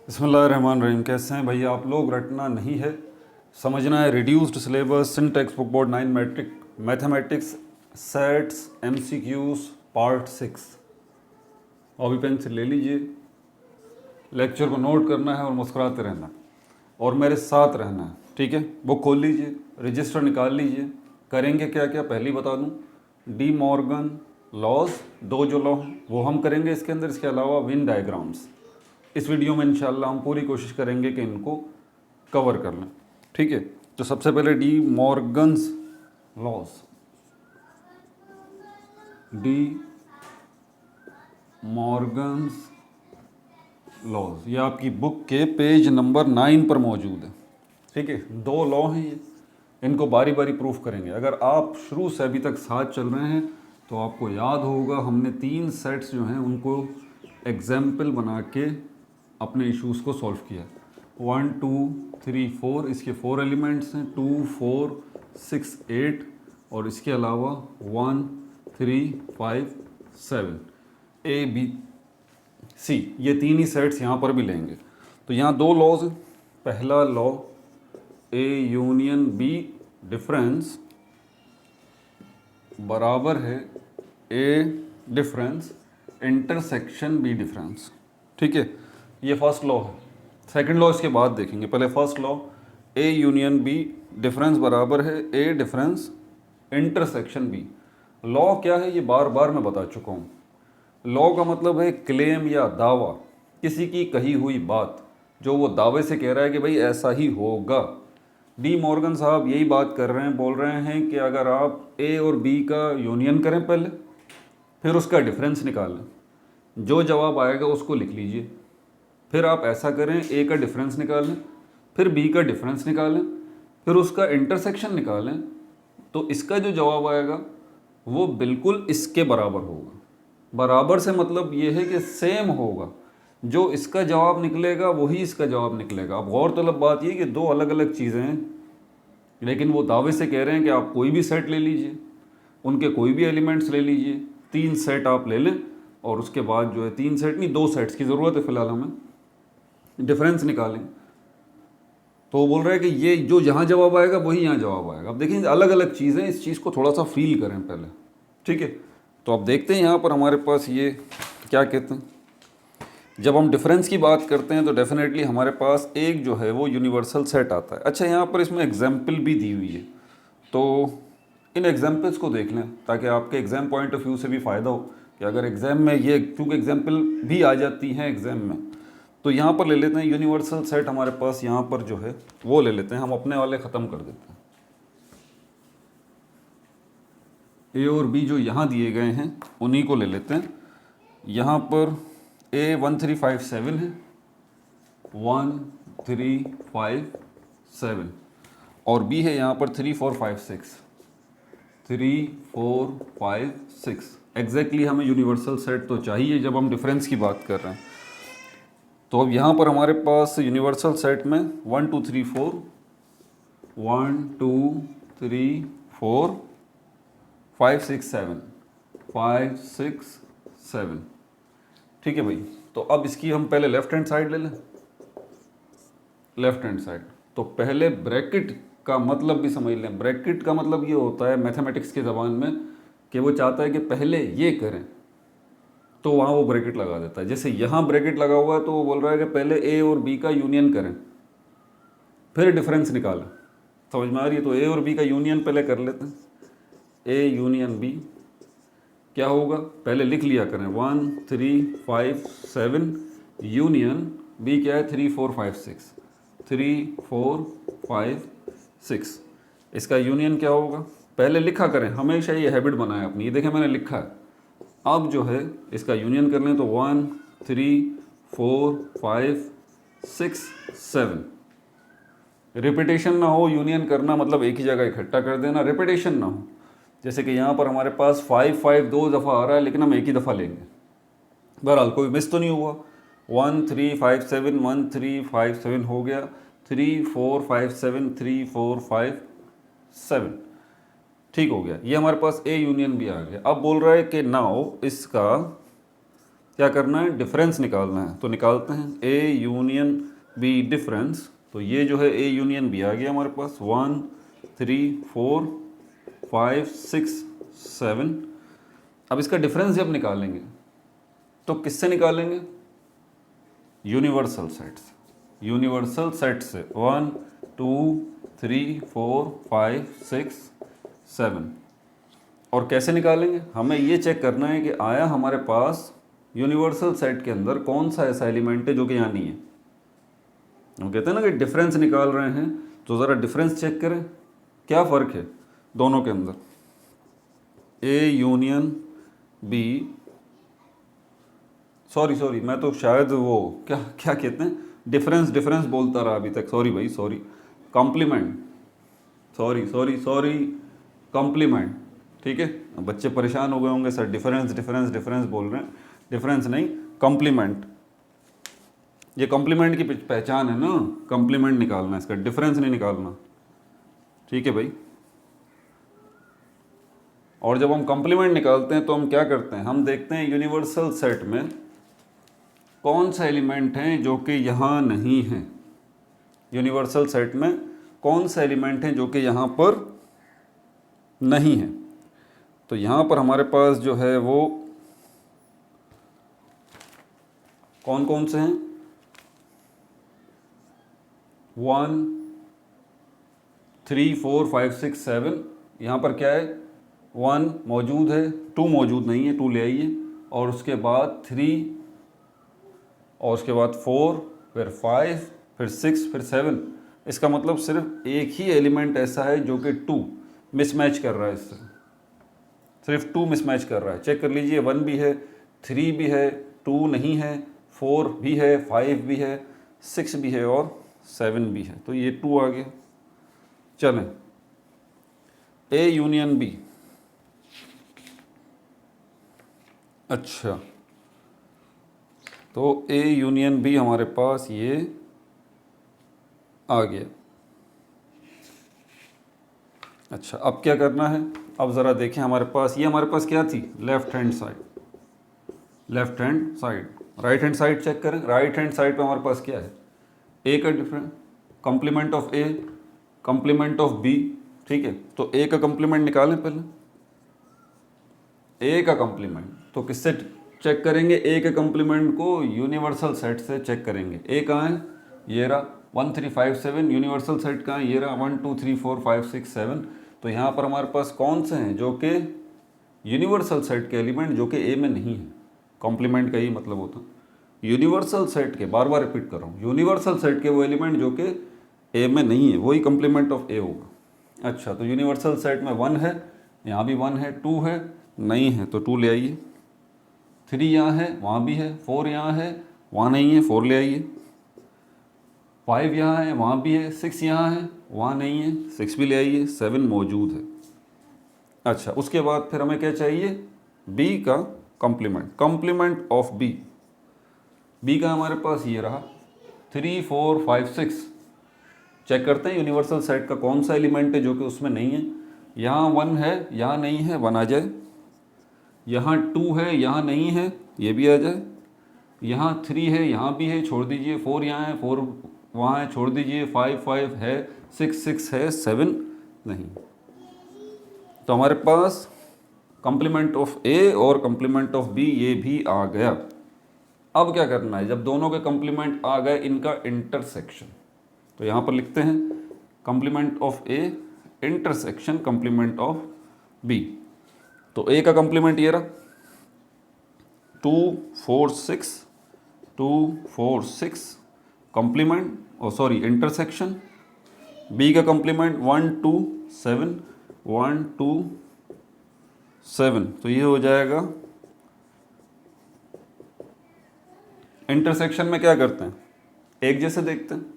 बिस्मिल्लाहिर्रहमानिर्रहीम। कैसे हैं भैया आप लोग? रटना नहीं है, समझना है। Reduced syllabus in text book board 9 matric mathematics sets MCQs part 6। Copy pencil ले लीजिए, लेक्चर को नोट करना है और मुस्कुराते रहना और मेरे साथ रहना है, ठीक है। बुक खोल लीजिए, रजिस्टर निकाल लीजिए। करेंगे क्या क्या पहले ही बता दूं। डी मॉर्गन लॉज, दो जो लॉ हैं वो हम करेंगे इसके अंदर। इसके अलावा विन डायग्राम्स इस वीडियो में इंशाल्लाह हम पूरी कोशिश करेंगे कि इनको कवर कर लें, ठीक है। तो सबसे पहले De Morgan's laws, De Morgan's laws, ये आपकी बुक के पेज नंबर 9 पर मौजूद है, ठीक है। दो लॉ हैं ये, इनको बारी बारी प्रूफ करेंगे। अगर आप शुरू से अभी तक साथ चल रहे हैं तो आपको याद होगा हमने 3 सेट्स जो हैं उनको एग्जाम्पल बना के अपने इश्यूज़ को सॉल्व किया। 1 2 3 4 इसके 4 एलिमेंट्स हैं, 2 4 6 8 और इसके अलावा 1 3 5 7 ABC, ये 3 ही सेट्स यहाँ पर भी लेंगे। तो यहाँ दो लॉज हैं। पहला law A union B difference बराबर है A difference intersection B difference, ठीक है। ये फर्स्ट लॉ है। सेकंड लॉ इसके बाद देखेंगे। पहले first law A union B difference बराबर है A difference intersection B। Law क्या है ये बार बार मैं बता चुका हूँ। लॉ का मतलब है क्लेम या दावा, किसी की कही हुई बात जो वो दावे से कह रहा है कि भाई ऐसा ही होगा। डी मॉर्गन साहब यही बात कर रहे हैं, बोल रहे हैं कि अगर आप ए और बी का यूनियन करें पहले, फिर उसका डिफरेंस निकालें, जो जवाब आएगा उसको लिख लीजिए। फिर आप ऐसा करें, ए का डिफरेंस निकालें, फिर बी का डिफरेंस निकालें, फिर उसका इंटरसेक्शन निकालें, तो इसका जो जवाब आएगा वो बिल्कुल इसके बराबर होगा। बराबर से मतलब ये है कि सेम होगा, जो इसका जवाब निकलेगा वही इसका जवाब निकलेगा। अब गौरतलब बात ये कि दो अलग अलग चीज़ें हैं, लेकिन वो दावे से कह रहे हैं कि आप कोई भी सेट ले लीजिए, उनके कोई भी एलिमेंट्स ले लीजिए, 3 सेट आप ले लें और उसके बाद जो है 3 सेट नहीं 2 सेट्स की ज़रूरत है फ़िलहाल हमें, डिफरेंस निकालें। तो वो बोल रहा है कि ये जो यहाँ जवाब आएगा वही यहाँ जवाब आएगा। अब देखिए अलग अलग चीज़ें, इस चीज़ को थोड़ा सा फील करें पहले, ठीक है। तो अब देखते हैं यहाँ पर हमारे पास ये क्या कहते हैं। जब हम डिफरेंस की बात करते हैं तो डेफिनेटली हमारे पास एक जो है वो यूनिवर्सल सेट आता है। अच्छा, यहाँ पर इसमें एग्जाम्पल भी दी हुई है, तो इन एग्जाम्पल्स को देख लें ताकि आपके एग्ज़ाम पॉइंट ऑफ व्यू से भी फ़ायदा हो कि अगर एग्ज़ाम में ये, क्योंकि एग्जाम्पल भी आ जाती हैं एग्ज़ाम में, तो यहाँ पर ले लेते हैं यूनिवर्सल सेट हमारे पास यहाँ पर जो है वो ले लेते हैं। हम अपने वाले ख़त्म कर देते हैं। ए और बी जो यहाँ दिए गए हैं उन्हीं को ले लेते हैं। यहाँ पर A 1357 है, 1357 और B है यहाँ पर 3456, 3456। एग्जैक्टली हमें यूनिवर्सल सेट तो चाहिए जब हम डिफरेंस की बात कर रहे हैं। तो अब यहाँ पर हमारे पास यूनिवर्सल सेट में 1 2 3 4 1 2 3 4 5 6 7 5 6 7, ठीक है भाई। तो अब इसकी हम पहले लेफ्ट हैंड साइड ले लें। लेफ्ट हैंड साइड, तो पहले ब्रैकेट का मतलब भी समझ लें। ब्रैकेट का मतलब ये होता है मैथमेटिक्स के ज़बान में कि वो चाहता है कि पहले ये करें, तो वहाँ वो ब्रैकेट लगा देता है। जैसे यहाँ ब्रैकेट लगा हुआ है तो वो बोल रहा है कि पहले ए और बी का यूनियन करें, फिर डिफरेंस निकालें। समझ में आ रही है? तो ए और बी का यूनियन पहले कर लेते हैं। ए यूनियन बी क्या होगा, पहले लिख लिया करें 1 3 5 7 यूनियन बी क्या है 3 4 5 6, 3 4 5 6। इसका यूनियन क्या होगा, पहले लिखा करें, हमेशा ये हैबिट बनाए अपनी। ये देखें मैंने लिखा है। अब जो है इसका यूनियन कर लें तो 1 3 4 5 6 7। रिपीटेशन ना हो, यूनियन करना मतलब एक ही जगह इकट्ठा कर देना, रिपीटेशन ना हो। जैसे कि यहाँ पर हमारे पास 5 5 2 दफ़ा आ रहा है, लेकिन हम एक ही दफ़ा लेंगे। बहरहाल कोई मिस तो नहीं हुआ। 1 3 5 7 1 3 5 7 हो गया, 3 4 5 7 3 4 5 7, ठीक हो गया। ये हमारे पास ए यूनियन भी आ गया। अब बोल रहा है कि नाउ इसका क्या करना है, डिफरेंस निकालना है। तो निकालते हैं ए यूनियन बी डिफरेंस। तो ये जो है ए यूनियन बी आ गया हमारे पास 1 3 4 5 6 7। अब इसका डिफरेंस जब निकालेंगे तो किससे निकालेंगे, यूनिवर्सल सेट से। यूनिवर्सल सेट से 1 2 3 4 5 6 7। और कैसे निकालेंगे, हमें ये चेक करना है कि आया हमारे पास यूनिवर्सल सेट के अंदर कौन सा ऐसा एलिमेंट है जो कि यहाँ नहीं है। हम कहते हैं ना कि डिफरेंस निकाल रहे हैं, तो ज़रा डिफरेंस चेक करें क्या फ़र्क है दोनों के अंदर। ए यूनियन बी, सॉरी मैं तो शायद वो क्या क्या कहते हैं, डिफरेंस बोलता रहा अभी तक, सॉरी भाई सॉरी, कॉम्प्लीमेंट, सॉरी कॉम्प्लीमेंट। ठीक है, बच्चे परेशान हो गए होंगे सर डिफरेंस बोल रहे हैं, डिफरेंस नहीं कॉम्प्लीमेंट। ये कॉम्प्लीमेंट की पहचान है ना, कॉम्प्लीमेंट निकालना है इसका, डिफरेंस नहीं निकालना। ठीक है भाई। और जब हम कॉम्प्लीमेंट निकालते हैं तो हम क्या करते हैं, हम देखते हैं यूनिवर्सल सेट में कौन सा एलिमेंट है जो कि यहाँ नहीं है। यूनिवर्सल सेट में कौन सा एलिमेंट है जो कि यहाँ पर नहीं है। तो यहाँ पर हमारे पास जो है वो कौन कौन से हैं, 1 3 4 5 6 7। यहाँ पर क्या है, 1 मौजूद है, 2 मौजूद नहीं है, 2 ले आइए, और उसके बाद 3, और उसके बाद 4, फिर 5, फिर 6, फिर 7। इसका मतलब सिर्फ एक ही एलिमेंट ऐसा है जो कि 2 मिसमैच कर रहा है, इससे सिर्फ 2 मिसमैच कर रहा है। चेक कर लीजिए, 1 भी है, 3 भी है, 2 नहीं है, 4 भी है, 5 भी है, 6 भी है और 7 भी है। तो ये 2 आ गया। चलें, ए यूनियन बी। अच्छा, तो ए यूनियन बी हमारे पास ये आ गया। अच्छा, अब क्या करना है, अब ज़रा देखें हमारे पास, ये हमारे पास क्या थी, left hand side. Right hand side check करें, राइट हैंड साइड पे हमारे पास क्या है, ए का difference, complement of A, complement of B. ठीक है, तो ए का कॉम्प्लीमेंट निकालें पहले, ए का कॉम्प्लीमेंट। तो किससे चेक करेंगे, ए के कॉम्प्लीमेंट को यूनिवर्सल सेट से चेक करेंगे। ए कहाँ है, ये रहा 1 3 5 7। यूनिवर्सल सेट कहाँ है, ये रहा 1 2 3 4 5 6 7। तो यहाँ पर हमारे पास कौन से हैं जो कि यूनिवर्सल सेट के एलिमेंट जो कि ए में नहीं है। कॉम्प्लीमेंट का ही मतलब होता है यूनिवर्सल सेट के, बार बार रिपीट कर रहा हूँ, यूनिवर्सल सेट के वो एलिमेंट जो कि ए में नहीं है वही कॉम्प्लीमेंट ऑफ ए होगा। अच्छा, तो यूनिवर्सल सेट में 1 है, यहाँ भी 1 है, 2 है, नहीं है तो 2 ले आइए, 3 यहाँ है, वहाँ भी है, 4 यहाँ है, वहाँ नहीं है, 4 ले आइए, 5 यहाँ है, वहाँ भी है, 6 यहाँ है, वहाँ नहीं है, 6 भी ले आइए, 7 मौजूद है। अच्छा, उसके बाद फिर हमें क्या चाहिए, बी का कॉम्प्लीमेंट ऑफ बी। बी का हमारे पास ये रहा 3 4 5 6। चेक करते हैं यूनिवर्सल सेट का कौन सा एलिमेंट है जो कि उसमें नहीं है। यहाँ 1 है, यहाँ नहीं है, 1 आ जाए। यहाँ 2 है, यहाँ नहीं है, ये भी आ जाए। यहाँ 3 है, यहाँ भी है, छोड़ दीजिए। 4 यहाँ है, 4 वहाँ है, छोड़ दीजिए। 5 है, 6 है, 7 नहीं। तो हमारे पास कॉम्प्लीमेंट ऑफ ए और कॉम्प्लीमेंट ऑफ बी ये भी आ गया। अब क्या करना है, जब दोनों के कॉम्प्लीमेंट आ गए, इनका इंटरसेक्शन। तो यहाँ पर लिखते हैं complement of A intersection complement of B. तो ए का कॉम्प्लीमेंट ये रहा 2 4 6 2 4 6 कॉम्प्लीमेंट, सॉरी इंटरसेक्शन। बी का कॉम्प्लीमेंट 1 2 7 1 2 7। तो ये हो जाएगा, इंटरसेक्शन में क्या करते हैं, एक जैसे देखते हैं।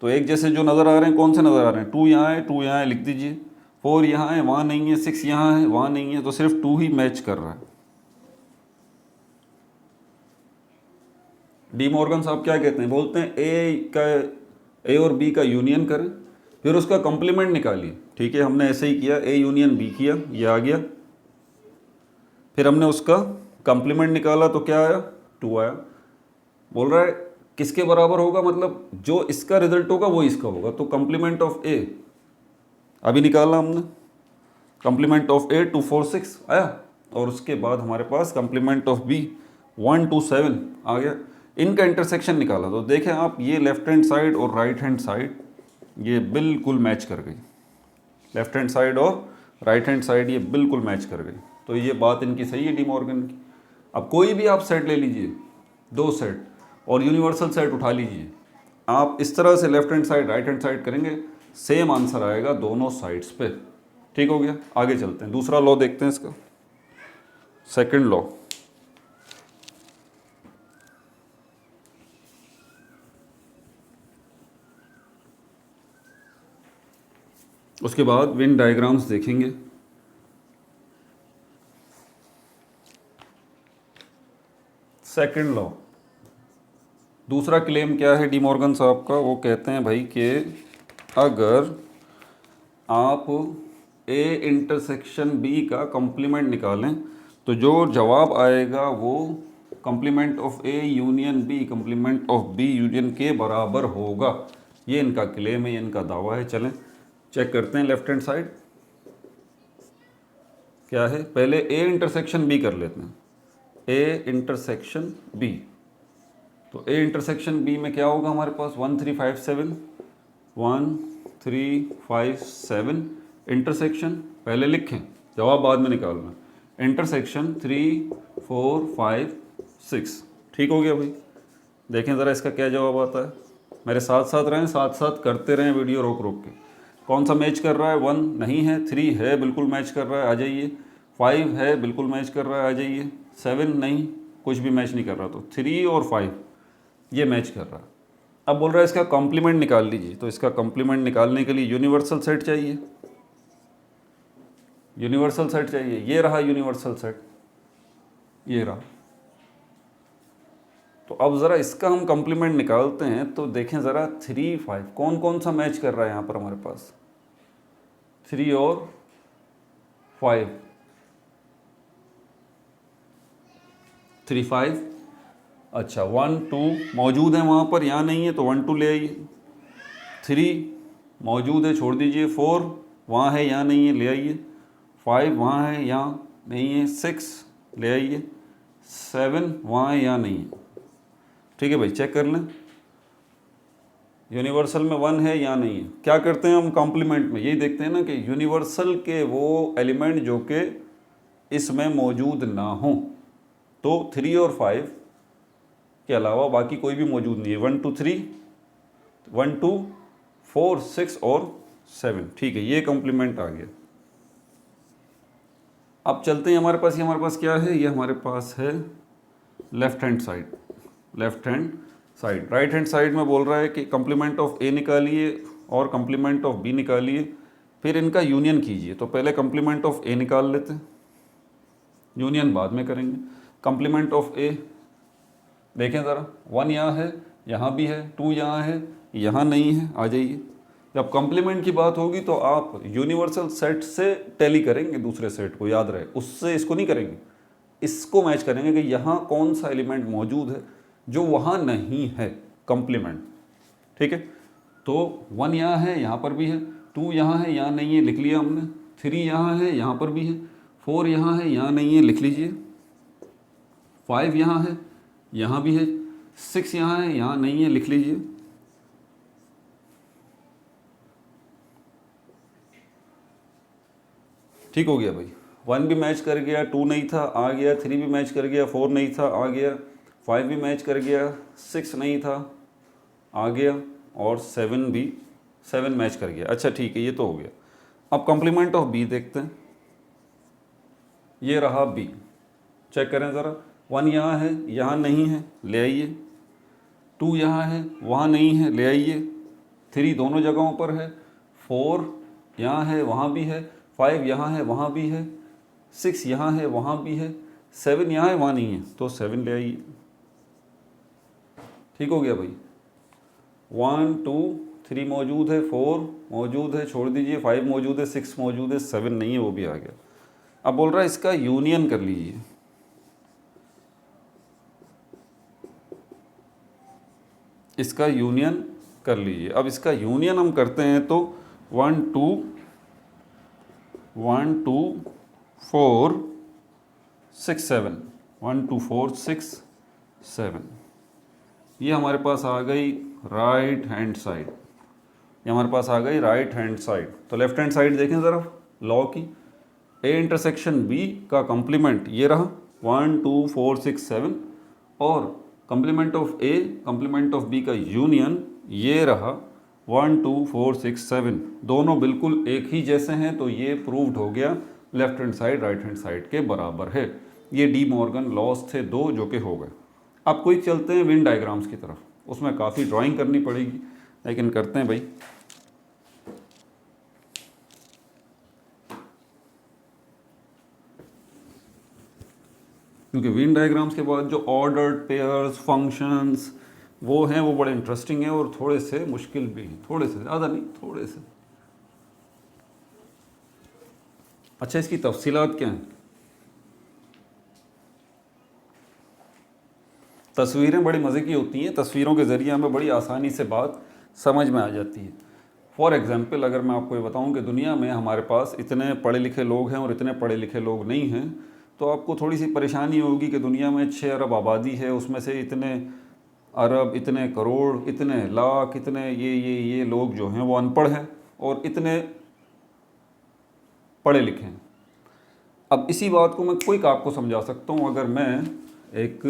तो एक जैसे जो नज़र आ रहे हैं, कौन से नज़र आ रहे हैं, 2 यहाँ है, 2 यहाँ है, लिख दीजिए। 4 यहाँ है, वहाँ नहीं है, 6 यहाँ है, वहाँ नहीं है, तो सिर्फ 2 ही मैच कर रहा है। डी मॉर्गन साहब क्या कहते हैं, बोलते हैं ए और बी का यूनियन करें, फिर उसका कॉम्प्लीमेंट निकालिए। ठीक है, हमने ऐसे ही किया, ए यूनियन बी किया, ये आ गया। फिर हमने उसका कॉम्प्लीमेंट निकाला तो क्या आया, 2 आया। बोल रहा है किसके बराबर होगा, मतलब जो इसका रिजल्ट होगा वो इसका होगा। तो कम्प्लीमेंट ऑफ ए अभी निकाला हमने, कम्प्लीमेंट ऑफ ए 2 4 6 आया, और उसके बाद हमारे पास कम्प्लीमेंट ऑफ बी 1 2 7 आ गया। इनका इंटरसेक्शन निकाला तो देखें आप, ये लेफ्ट हैंड साइड और राइट हैंड साइड ये बिल्कुल मैच कर गई। लेफ्ट हैंड साइड और राइट हैंड साइड ये बिल्कुल मैच कर गई। तो ये बात इनकी सही है डी मॉर्गन की। अब कोई भी आप सेट ले लीजिए, 2 सेट, और यूनिवर्सल सेट उठा लीजिए, आप इस तरह से left hand side right hand side करेंगे, सेम आंसर आएगा दोनों साइड्स पे। ठीक हो गया, आगे चलते हैं, दूसरा लॉ देखते हैं इसका, सेकंड लॉ। उसके बाद वेन डायग्राम्स देखेंगे। सेकंड लॉ, दूसरा क्लेम क्या है डी मॉर्गन साहब का, वो कहते हैं भाई कि अगर आप ए इंटरसेक्शन बी का कॉम्प्लीमेंट निकालें तो जो जवाब आएगा वो complement of A union B complement of B union के बराबर होगा। ये इनका क्लेम है, ये इनका दावा है। चलें चेक करते हैं लेफ्ट हैंड साइड क्या है। पहले ए इंटरसेक्शन बी कर लेते हैं, ए इंटरसेक्शन बी। तो ए इंटरसेक्शन बी में क्या होगा हमारे पास 1 3 5 7 1 3 5 7 इंटरसेक्शन पहले लिखें, जवाब बाद में निकालना, इंटरसेक्शन 3 4 5 6। ठीक हो गया भाई, देखें ज़रा इसका क्या जवाब आता है। मेरे साथ साथ रहें, साथ साथ करते रहें वीडियो रोक रोक के। कौन सा मैच कर रहा है, 1 नहीं है, 3 है बिल्कुल मैच कर रहा है, आ जाइए, 5 है बिल्कुल मैच कर रहा है, आ जाइए, 7 नहीं, कुछ भी मैच नहीं कर रहा। तो 3 और 5 ये मैच कर रहा है। अब बोल रहा है इसका कॉम्प्लीमेंट निकाल लीजिए। तो इसका कॉम्प्लीमेंट निकालने के लिए यूनिवर्सल सेट चाहिए, यूनिवर्सल सेट चाहिए। ये रहा यूनिवर्सल सेट, ये रहा। तो अब ज़रा इसका हम कॉम्प्लीमेंट निकालते हैं। तो देखें ज़रा 3 5 कौन कौन सा मैच कर रहा है यहाँ पर हमारे पास, 3 और 5, 3 5। अच्छा 1 2 मौजूद है वहाँ पर, यहाँ नहीं है तो 1 2 ले आइए। 3 मौजूद है, छोड़ दीजिए। 4 वहाँ है, यहाँ नहीं है, ले आइए। 5 वहाँ है, यहाँ नहीं है। 6 ले आइए। 7 वहाँ है, यहाँ नहीं है। ठीक है भाई, चेक कर लें, यूनिवर्सल में 1 है, यहाँ नहीं है। क्या करते हैं हम कॉम्प्लीमेंट में, यही देखते हैं ना कि यूनिवर्सल के वो एलिमेंट जो कि इसमें मौजूद ना हो। तो 3 और 5 के अलावा बाकी कोई भी मौजूद नहीं है। 1 2 3 1 2 4 6 और 7। ठीक है, ये कॉम्प्लीमेंट आ गया। अब चलते हैं हमारे पास, ये हमारे पास क्या है, ये हमारे पास है left hand side, left hand side. Right hand side में बोल रहा है कि कॉम्प्लीमेंट ऑफ ए निकालिए और कॉम्प्लीमेंट ऑफ बी निकालिए, फिर इनका यूनियन कीजिए। तो पहले कॉम्प्लीमेंट ऑफ ए निकाल लेते हैं, यूनियन बाद में करेंगे। कॉम्प्लीमेंट ऑफ ए देखें ज़रा, 1 यहाँ है, यहाँ भी है, 2 यहाँ है, यहाँ नहीं है, आ जाइए। जब कॉम्प्लीमेंट की बात होगी तो आप यूनिवर्सल सेट से टैली करेंगे दूसरे सेट को, याद रहे, उससे इसको नहीं करेंगे, इसको मैच करेंगे कि यहाँ कौन सा एलिमेंट मौजूद है जो वहाँ नहीं है, कॉम्प्लीमेंट। ठीक है, तो 1 यहाँ है, यहाँ पर भी है, 2 यहाँ है, यहाँ नहीं है, लिख लिया हमने। 3 यहाँ है, यहाँ पर भी है, 4 यहाँ है, यहाँ नहीं है, लिख लीजिए। 5 यहाँ है, यहाँ भी है, 6 यहाँ है, यहाँ नहीं है, लिख लीजिए। ठीक हो गया भाई, 1 भी मैच कर गया, 2 नहीं था, आ गया। 3 भी मैच कर गया, 4 नहीं था, आ गया। 5 भी मैच कर गया, 6 नहीं था, आ गया। और 7 मैच कर गया। अच्छा ठीक है, ये तो हो गया। अब कॉम्प्लीमेंट ऑफ बी देखते हैं, ये रहा बी, चेक करें ज़रा। 1 यहाँ है, यहाँ नहीं है, ले आइए। 2 यहाँ है, वहाँ नहीं है, ले आइए। 3 दोनों जगहों पर है, 4 यहाँ है, वहाँ भी है, 5 यहाँ है, वहाँ भी है, 6 यहाँ है, वहाँ भी है, 7 यहाँ है, वहाँ नहीं है, तो 7 ले आइए। ठीक हो गया भाई। 1 2 3 मौजूद है, 4 मौजूद है, छोड़ दीजिए। 5 मौजूद है, 6 मौजूद है, 7 नहीं है, वो भी आ गया। अब बोल रहा है इसका यूनियन कर लीजिए। इसका यूनियन कर लीजिए। अब इसका यूनियन हम करते हैं तो 1 2 4 6 7 1 2 4 6 7 ये हमारे पास आ गई राइट हैंड साइड, ये हमारे पास आ गई राइट हैंड साइड। तो लेफ्ट हैंड साइड देखें ज़रा लॉ की, ए इंटरसेक्शन बी का कॉम्प्लीमेंट ये रहा 1 2 4 6 7 और complement of A complement of B का यूनियन ये रहा 1 2 4 6 7। दोनों बिल्कुल एक ही जैसे हैं, तो ये प्रूव्ड हो गया left hand side right hand side के बराबर है। ये डी मॉर्गन लॉस थे दो जो कि हो गए। अब कोई चलते हैं वेन डायग्राम्स की तरफ, उसमें काफ़ी ड्राइंग करनी पड़ेगी लेकिन करते हैं भाई। क्योंकि वेन डायग्राम्स के बाद जो ऑर्डर्ड पेयर्स फंक्शंस वो हैं वो बड़े इंटरेस्टिंग हैं और थोड़े से मुश्किल भी हैं, थोड़े से, ज़्यादा नहीं थोड़े से। अच्छा, इसकी तफसीलात क्या हैं? तस्वीरें बड़ी मज़े की होती हैं, तस्वीरों के ज़रिए हमें बड़ी आसानी से बात समझ में आ जाती है। फॉर एग्ज़ाम्पल अगर मैं आपको ये बताऊं कि दुनिया में हमारे पास इतने पढ़े लिखे लोग हैं और इतने पढ़े लिखे लोग नहीं हैं, तो आपको थोड़ी सी परेशानी होगी कि दुनिया में 6 अरब आबादी है, उसमें से इतने अरब, इतने करोड़, इतने लाख, इतने ये लोग जो हैं वो अनपढ़ हैं और इतने पढ़े लिखे हैं। अब इसी बात को मैं क्विक आपको समझा सकता हूँ। अगर मैं एक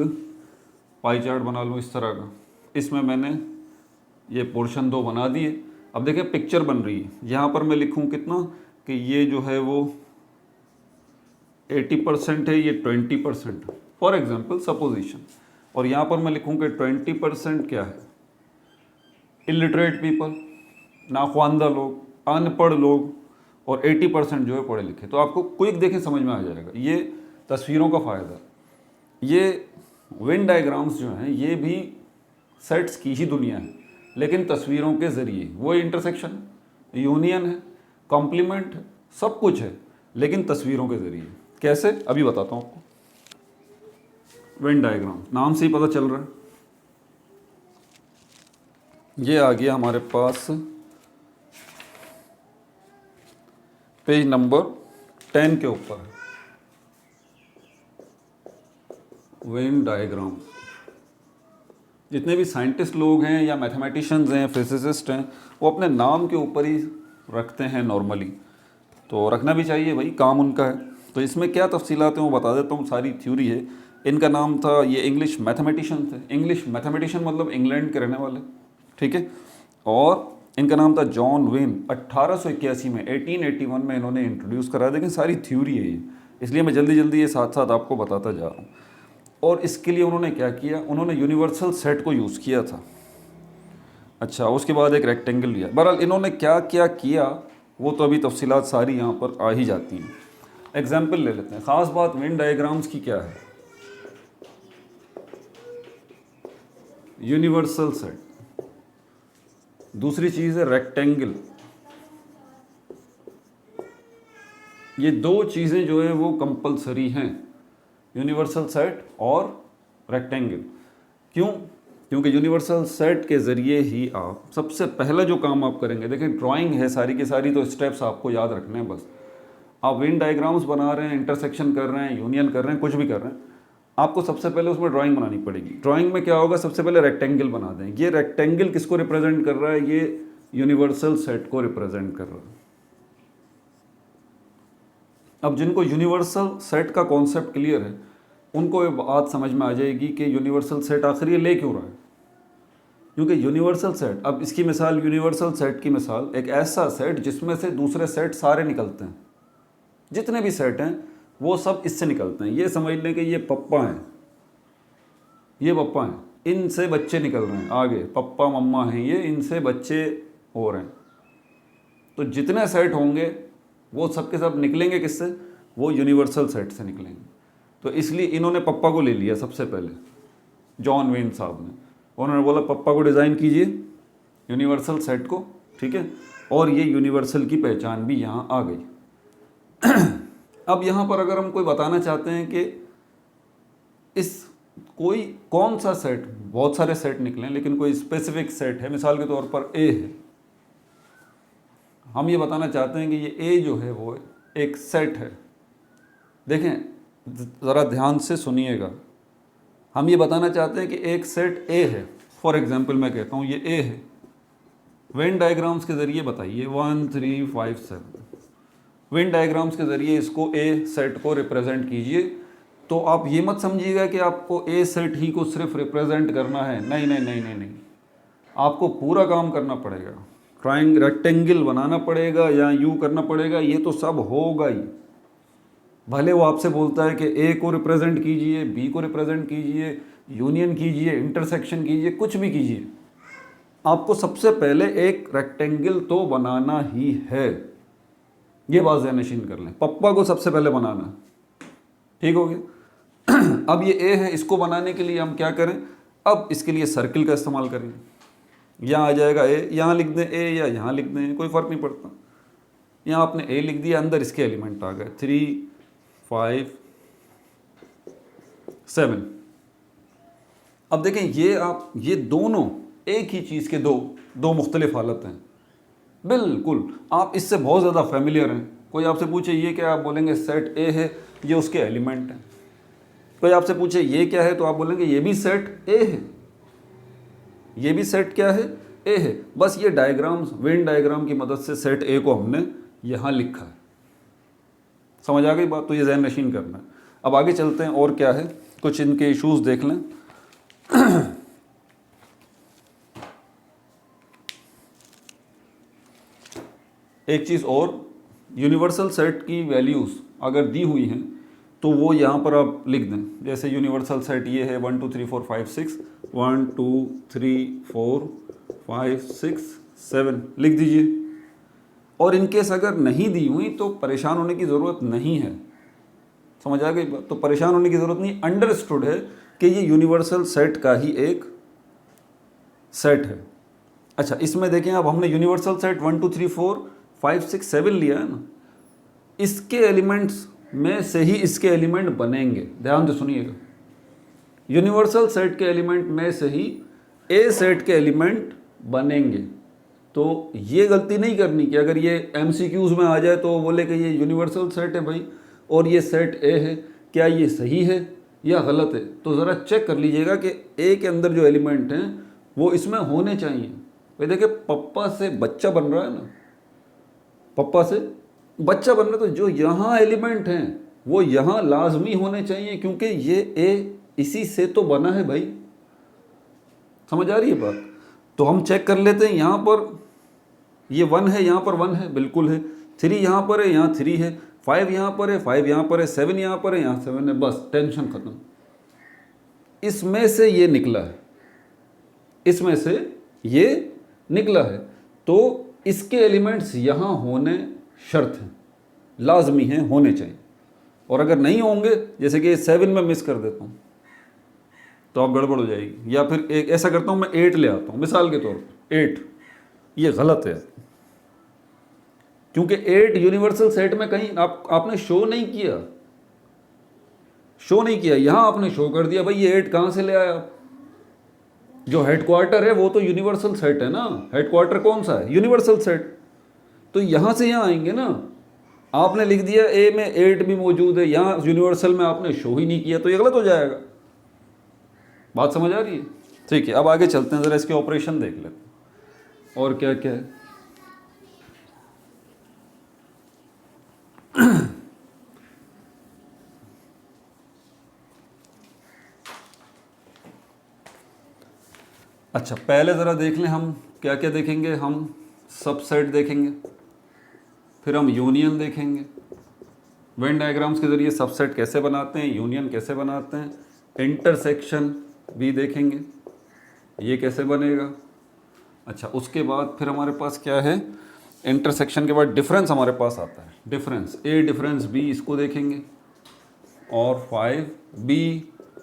पाई चार्ट बना लूँ इस तरह का, इसमें मैंने ये पोर्शन 2 बना दिए। अब देखिए पिक्चर बन रही है, यहाँ पर मैं लिखूँ कितना कि ये जो है वो 80% है, ये 20% फॉर एग्जांपल सपोजिशन, और यहाँ पर मैं लिखूँ कि 20% क्या है इलिटरेट पीपल, नाख्वानदा लोग, अनपढ़ लोग, और 80% जो है पढ़े लिखे। तो आपको क्विक देखें समझ में आ जाएगा। ये तस्वीरों का फ़ायदा। ये वेन डायग्राम्स जो हैं ये भी सेट्स की ही दुनिया है, लेकिन तस्वीरों के ज़रिए। वो इंटरसेक्शन यूनियन है, कॉम्प्लीमेंट है, सब कुछ है, लेकिन तस्वीरों के ज़रिए। कैसे अभी बताता हूँ आपको। वेन डायग्राम नाम से ही पता चल रहा है। ये आ गया हमारे पास पेज नंबर 10 के ऊपर वेन डायग्राम। जितने भी साइंटिस्ट लोग हैं या मैथमेटिशियंस हैं, फिजिसिस्ट हैं, वो अपने नाम के ऊपर ही रखते हैं नॉर्मली, तो रखना भी चाहिए भाई, काम उनका है। तो इसमें क्या तफसीलात हैं वो बता देता हूँ, सारी थ्योरी है। इनका नाम था, ये इंग्लिश मैथमेटिशियन थे, इंग्लिश मैथमेटिशियन मतलब इंग्लैंड के रहने वाले, ठीक है। और इनका नाम था जॉन वेन। 1881 में 1881 में इन्होंने इंट्रोड्यूस करा। देखें सारी थ्योरी है ये, इसलिए मैं जल्दी जल्दी ये साथ साथ आपको बताता जा रहा हूँ। और इसके लिए उन्होंने क्या किया, उन्होंने यूनिवर्सल सेट को यूज़ किया था। अच्छा, उसके बाद एक रेक्टेंगल लिया। बहरहाल इन्होंने क्या क्या किया वो तो अभी तफसीलात सारी यहाँ पर आ ही जाती हैं। एग्जाम्पल ले लेते हैं। ख़ास बात वेन डायग्राम्स की क्या है, यूनिवर्सल सेट, दूसरी चीज़ है रेक्टेंगल। ये दो चीज़ें जो है वो कंपलसरी हैं, यूनिवर्सल सेट और रेक्टेंगल। क्यों? क्योंकि यूनिवर्सल सेट के ज़रिए ही आप सबसे पहला जो काम आप करेंगे, देखिए ड्राइंग है सारी की सारी, तो स्टेप्स आपको याद रखने हैं बस। आप वेन डायग्राम्स बना रहे हैं, इंटरसेक्शन कर रहे हैं, यूनियन कर रहे हैं, कुछ भी कर रहे हैं, आपको सबसे पहले उसमें ड्राइंग बनानी पड़ेगी। ड्राइंग में क्या होगा, सबसे पहले रेक्टेंगल बना दें। ये रेक्टेंगल किसको रिप्रेजेंट कर रहा है, ये यूनिवर्सल सेट को रिप्रेजेंट कर रहा है। अब जिनको यूनिवर्सल सेट का कॉन्सेप्ट क्लियर है, उनको ये बात समझ में आ जाएगी कि यूनिवर्सल सेट आखिर ये ले क्यों रहा है। क्योंकि यूनिवर्सल सेट, अब इसकी मिसाल, यूनिवर्सल सेट की मिसाल एक ऐसा सेट जिसमें से दूसरे सेट सारे निकलते हैं, जितने भी सेट हैं वो सब इससे निकलते हैं। ये समझ लें कि ये पप्पा हैं, ये पप्पा हैं, इनसे बच्चे निकल रहे हैं आगे, पप्पा मम्मा हैं ये, इनसे बच्चे हो रहे हैं। तो जितने सेट होंगे वो सब के सब निकलेंगे किससे, वो यूनिवर्सल सेट से निकलेंगे। तो इसलिए इन्होंने पप्पा को ले लिया सबसे पहले, जॉन वेन साहब ने। उन्होंने बोला पप्पा को डिज़ाइन कीजिए, यूनिवर्सल सेट को, ठीक है। और ये यूनिवर्सल की पहचान भी यहाँ आ गई। अब यहाँ पर अगर हम कोई बताना चाहते हैं कि इस कोई कौन सा सेट, बहुत सारे सेट निकले लेकिन कोई स्पेसिफिक सेट है, मिसाल के तौर पर ए है, हम ये बताना चाहते हैं कि ये ए जो है वो एक सेट है। देखें ज़रा ध्यान से सुनिएगा, हम ये बताना चाहते हैं कि एक सेट ए है। फॉर एग्जांपल मैं कहता हूँ ये ए है, वेन डायग्राम्स के ज़रिए बताइए 1 3 5 7, वेन डायग्राम्स के ज़रिए इसको ए सेट को रिप्रेजेंट कीजिए। तो आप ये मत समझिएगा कि आपको ए सेट ही को सिर्फ रिप्रेजेंट करना है, नहीं नहीं नहीं नहीं नहीं, आपको पूरा काम करना पड़ेगा, ट्राइंगल रेक्टेंगल बनाना पड़ेगा या यू करना पड़ेगा, ये तो सब होगा ही। भले वो आपसे बोलता है कि ए को रिप्रेजेंट कीजिए, बी को रिप्रेजेंट कीजिए, यूनियन कीजिए, इंटरसेक्शन कीजिए, कुछ भी कीजिए, आपको सबसे पहले एक रेक्टेंगल तो बनाना ही है। ये बात ज़हन-नशीन कर लें, पप्पा को सबसे पहले बनाना है, ठीक हो गया। अब ये ए है, इसको बनाने के लिए हम क्या करें, अब इसके लिए सर्किल का इस्तेमाल करें। यहाँ आ जाएगा ए, यहाँ लिख दें ए या यहाँ लिख दें, कोई फ़र्क नहीं पड़ता। यहाँ आपने ए लिख दिया, अंदर इसके एलिमेंट आ गए 3 5 7। अब देखें ये दोनों एक ही चीज़ के दो मुख्तलिफ हालत हैं, बिल्कुल। आप इससे बहुत ज़्यादा फैमिलियर हैं। कोई आपसे पूछे ये क्या, आप बोलेंगे सेट ए है, ये उसके एलिमेंट हैं। कोई आपसे पूछे ये क्या है, तो आप बोलेंगे ये भी सेट ए है, ये भी सेट क्या है, ए है। बस ये डायग्राम्स, वेन डायग्राम की मदद से सेट ए को हमने यहाँ लिखा है। समझ आ गई बात? तो ये ज़हन नशीन करना है। अब आगे चलते हैं, और क्या है, कुछ इनके इश्यूज देख लें। एक चीज़ और, यूनिवर्सल सेट की वैल्यूज़ अगर दी हुई हैं तो वो यहाँ पर आप लिख दें। जैसे यूनिवर्सल सेट ये है 1 2 3 4 5 6, 1 2 3 4 5 6 7 लिख दीजिए। और इनकेस अगर नहीं दी हुई तो परेशान होने की ज़रूरत नहीं है। समझ आ गई बात? तो परेशान होने की ज़रूरत नहीं, अंडरस्टूड है कि ये यूनिवर्सल सेट का ही एक सेट है। अच्छा, इसमें देखें, अब हमने यूनिवर्सल सेट 1 2 3 4 5 6 7 लिया है ना, इसके एलिमेंट्स में से ही इसके एलिमेंट बनेंगे। ध्यान से सुनिएगा, यूनिवर्सल सेट के एलिमेंट में से ही ए सेट के एलिमेंट बनेंगे। तो ये गलती नहीं करनी कि अगर ये एमसीक्यूज में आ जाए तो वो बोले कि ये यूनिवर्सल सेट है भाई और ये सेट ए है, क्या ये सही है या गलत है? तो ज़रा चेक कर लीजिएगा कि ए के अंदर जो एलिमेंट हैं वो इसमें होने चाहिए। भाई देखिए, पप्पा से बच्चा बन रहा है ना, पप्पा से बच्चा बन रहा है, तो जो यहाँ एलिमेंट हैं वो यहाँ लाजमी होने चाहिए, क्योंकि ये ए इसी से तो बना है भाई। समझ आ रही है बात? तो हम चेक कर लेते हैं, यहाँ पर ये 1 है, यहाँ पर 1 है, बिल्कुल है। 3 यहाँ पर है, यहाँ 3 है। 5 यहाँ पर है, 5 यहाँ पर है। 7 यहाँ पर है, यहाँ 7 है। बस टेंशन ख़त्म। इसमें से ये निकला है, इसमें से ये निकला है, तो इसके एलिमेंट्स यहाँ होने शर्त हैं, लाजमी हैं, होने चाहिए। और अगर नहीं होंगे, जैसे कि 7 में मिस कर देता हूँ तो आप गड़बड़ हो जाएगी। या फिर एक ऐसा करता हूँ, मैं 8 ले आता हूँ मिसाल के तौर पर, 8, ये गलत है, क्योंकि 8 यूनिवर्सल सेट में कहीं आपने शो नहीं किया, शो नहीं किया। यहाँ आपने शो कर दिया भाई ये 8 कहाँ से ले आया आप? जो हेडक्वार्टर है वो तो यूनिवर्सल सेट है ना, हेडक्वार्टर कौन सा है? Universal set. तो यहाँ से यहाँ आएंगे ना। आपने लिख दिया ए में 8 भी मौजूद है, यहाँ यूनिवर्सल में आपने शो ही नहीं किया, तो ये गलत हो जाएगा। बात समझ आ रही है? ठीक है, अब आगे चलते हैं, ज़रा इसके ऑपरेशन देख लेते हैं और क्या क्या है। अच्छा, पहले ज़रा देख लें हम क्या क्या देखेंगे। हम सबसेट देखेंगे, फिर हम यूनियन देखेंगे, वेन डायग्राम्स के ज़रिए सबसेट कैसे बनाते हैं, यूनियन कैसे बनाते हैं, इंटरसेक्शन भी देखेंगे, ये कैसे बनेगा। अच्छा, उसके बाद फिर हमारे पास क्या है, इंटरसेक्शन के बाद डिफरेंस हमारे पास आता है। डिफरेंस ए, डिफरेंस बी, इसको देखेंगे। और 5b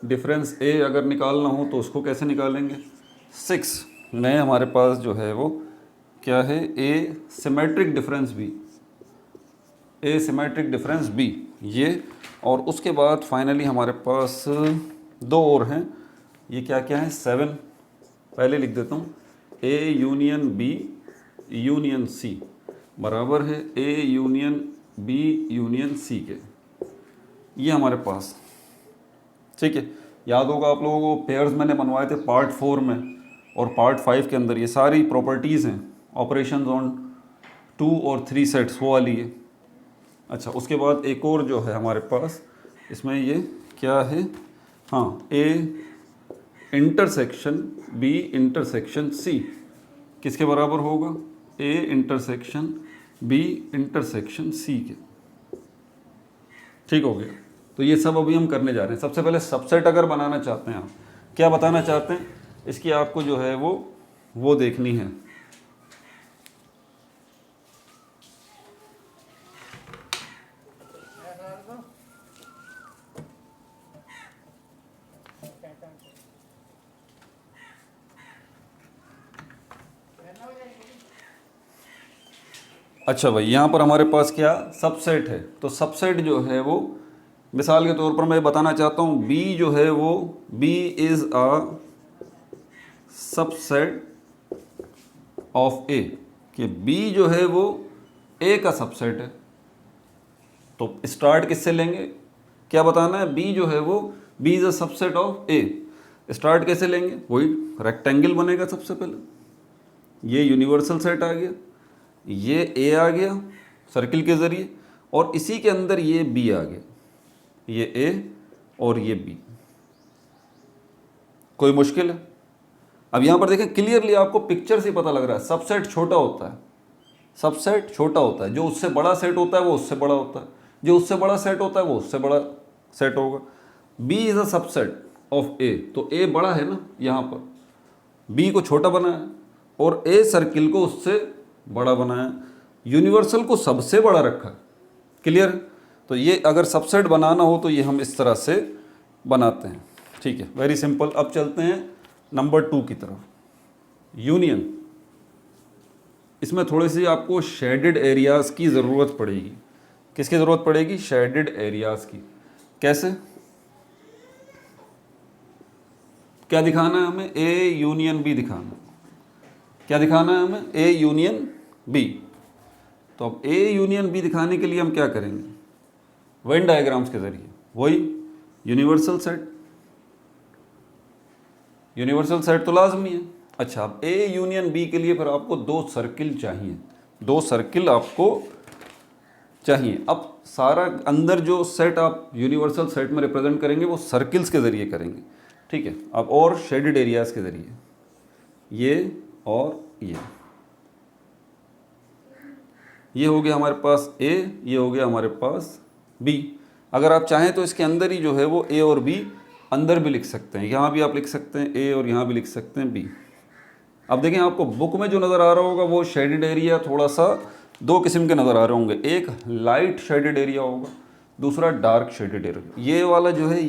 डिफरेंस ए अगर निकालना हो तो उसको कैसे निकालेंगे। 6 में हमारे पास जो है वो क्या है, ए सिमेट्रिक डिफरेंस बी, ए सिमेट्रिक डिफरेंस बी, ये। और उसके बाद फाइनली हमारे पास दो और हैं, ये क्या क्या है 7, पहले लिख देता हूँ A union B union C बराबर है A union B union C के, ये हमारे पास, ठीक है। याद होगा आप लोगों को पेयर्स मैंने बनवाए थे पार्ट 4 में और पार्ट 5 के अंदर, ये सारी प्रॉपर्टीज़ हैं ऑपरेशंस ऑन 2 और 3 सेट्स, वो वाली है। अच्छा, उसके बाद एक और जो है हमारे पास इसमें, ये क्या है, हाँ, A intersection B intersection C किसके बराबर होगा, A intersection B intersection C के, ठीक हो गया। तो ये सब अभी हम करने जा रहे हैं। सबसे पहले सबसेट अगर बनाना चाहते हैं, आप क्या बताना चाहते हैं, इसकी आपको जो है वो देखनी है। अच्छा भाई, यहाँ पर हमारे पास क्या सबसेट है, तो सबसेट जो है वो मिसाल के तौर पर मैं बताना चाहता हूँ B जो है वो B is a subset of A, कि B जो है वो A का सबसेट है। तो स्टार्ट किससे लेंगे, क्या बताना है, B जो है वो B is a subset of A, start कैसे लेंगे, वही रेक्टेंगल बनेगा सबसे पहले, ये यूनिवर्सल सेट आ गया, ये A आ गया सर्किल के ज़रिए, और इसी के अंदर ये B आ गया, ये A और ये B। कोई मुश्किल है? अब यहाँ पर देखें क्लियरली आपको पिक्चर से पता लग रहा है सबसेट छोटा होता है, सबसेट छोटा होता है, जो उससे बड़ा सेट होता है वो उससे बड़ा होता है, जो उससे बड़ा सेट होता है वो उससे बड़ा सेट होगा। B is a subset of A, तो A बड़ा है ना, यहाँ पर B को छोटा बनाया और A सर्किल को उससे बड़ा बनाया, यूनिवर्सल को सबसे बड़ा रखा, क्लियर। तो ये अगर सबसेट बनाना हो तो ये हम इस तरह से बनाते हैं, ठीक है, वेरी सिंपल। अब चलते हैं नंबर 2 की तरफ, यूनियन। इसमें थोड़ी सी आपको शेडेड एरियाज़ की ज़रूरत पड़ेगी। किसकी ज़रूरत पड़ेगी, शेडेड एरियाज़ की। कैसे, क्या दिखाना है हमें, A यूनियन B दिखाना है, क्या दिखाना है हमें, A यूनियन B। तो अब A यूनियन B दिखाने के लिए हम क्या करेंगे, वेन डायग्राम्स के ज़रिए, वही यूनिवर्सल सेट, यूनिवर्सल सेट तो लाजमी है। अच्छा, अब A यूनियन B के लिए फिर आपको दो सर्किल चाहिए, दो सर्किल आपको चाहिए। अब सारा अंदर जो सेट आप यूनिवर्सल सेट में रिप्रेजेंट करेंगे वो सर्किल्स के ज़रिए करेंगे, ठीक है। अब और शेडेड एरियाज़ के ज़रिए, ये और ये हो गया हमारे पास A, ये हो गया हमारे पास B। अगर आप चाहें तो इसके अंदर ही जो है वो A और B अंदर भी लिख सकते हैं, यहाँ भी आप लिख सकते हैं A और यहाँ भी लिख सकते हैं B। अब देखें आपको बुक में जो नज़र आ रहा होगा वो शेडेड एरिया थोड़ा सा दो किस्म के नज़र आ रहे होंगे, एक लाइट शेडेड एरिया होगा, दूसरा डार्क शेडेड एरिया। ये वाला जो है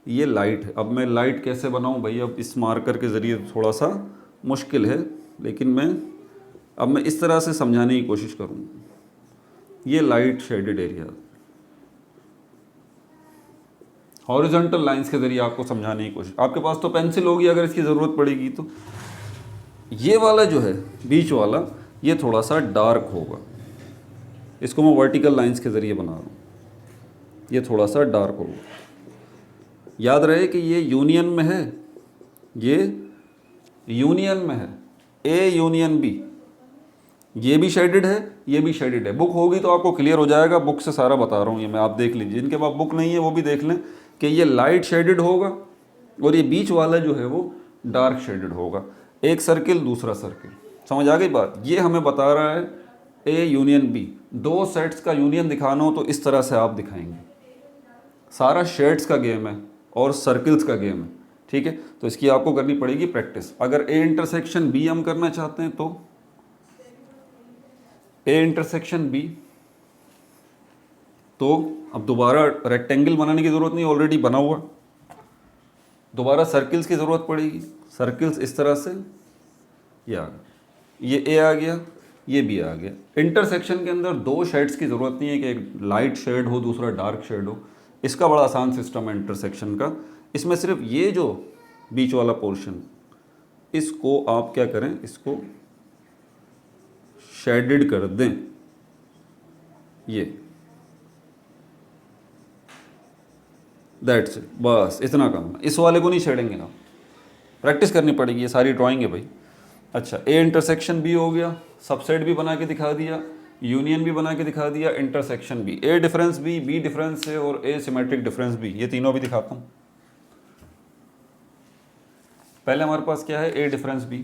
ये लाइट है। अब मैं लाइट कैसे बनाऊँ भाई, अब इस मार्कर के ज़रिए थोड़ा सा मुश्किल है, लेकिन अब मैं इस तरह से समझाने की कोशिश करूँगा। ये light shaded area horizontal lines के ज़रिए आपको समझाने की कोशिश, आपके पास तो पेंसिल होगी अगर इसकी ज़रूरत पड़ेगी तो। ये वाला जो है बीच वाला ये थोड़ा सा डार्क होगा, इसको मैं वर्टिकल लाइंस के ज़रिए बना रहा हूँ, ये थोड़ा सा डार्क होगा। याद रहे कि ये यूनियन में है, ये यूनियन में है, A यूनियन B, ये भी शेडेड है, ये भी शेडेड है। बुक होगी तो आपको क्लियर हो जाएगा, बुक से सारा बता रहा हूँ ये मैं, आप देख लीजिए, जिनके पास बुक नहीं है वो भी देख लें कि ये लाइट शेडेड होगा और ये बीच वाला जो है वो डार्क शेडेड होगा। एक सर्किल दूसरा सर्किल, समझ आ गई बात। ये हमें बता रहा है A यूनियन B, दो सेट्स का यूनियन दिखाना हो तो इस तरह से आप दिखाएंगे। सारा शेड्स का गेम है और सर्किल्स का गेम है, ठीक है। तो इसकी आपको करनी पड़ेगी प्रैक्टिस। अगर A इंटरसेक्शन B हम करना चाहते हैं तो A इंटरसेक्शन B, तो अब दोबारा रेक्टेंगल बनाने की ज़रूरत नहीं, ऑलरेडी बना हुआ, दोबारा सर्किल्स की ज़रूरत पड़ेगी। सर्किल्स इस तरह से, ये आ गया, ये A आ गया, ये B आ गया। इंटरसेक्शन के अंदर दो शेड्स की ज़रूरत नहीं है कि एक लाइट शेड हो दूसरा डार्क शेड हो, इसका बड़ा आसान सिस्टम है इंटरसेक्शन का। इसमें सिर्फ ये जो बीच वाला पोर्शन, इसको आप क्या करें, इसको शेडेड कर दें, ये दैट्स इट, बस इतना काम है। इस वाले को नहीं छेड़ेंगे आप, प्रैक्टिस करनी पड़ेगी, ये सारी ड्राइंग है भाई। अच्छा, ए इंटरसेक्शन बी हो गया, सबसेट भी बना के दिखा दिया, यूनियन भी बना के दिखा दिया, इंटरसेक्शन भी, ए डिफरेंस बी डिफरेंस है और ए सिमेट्रिक डिफरेंस बी, ये तीनों भी दिखाता हूँ। पहले हमारे पास क्या है, ए डिफरेंस बी,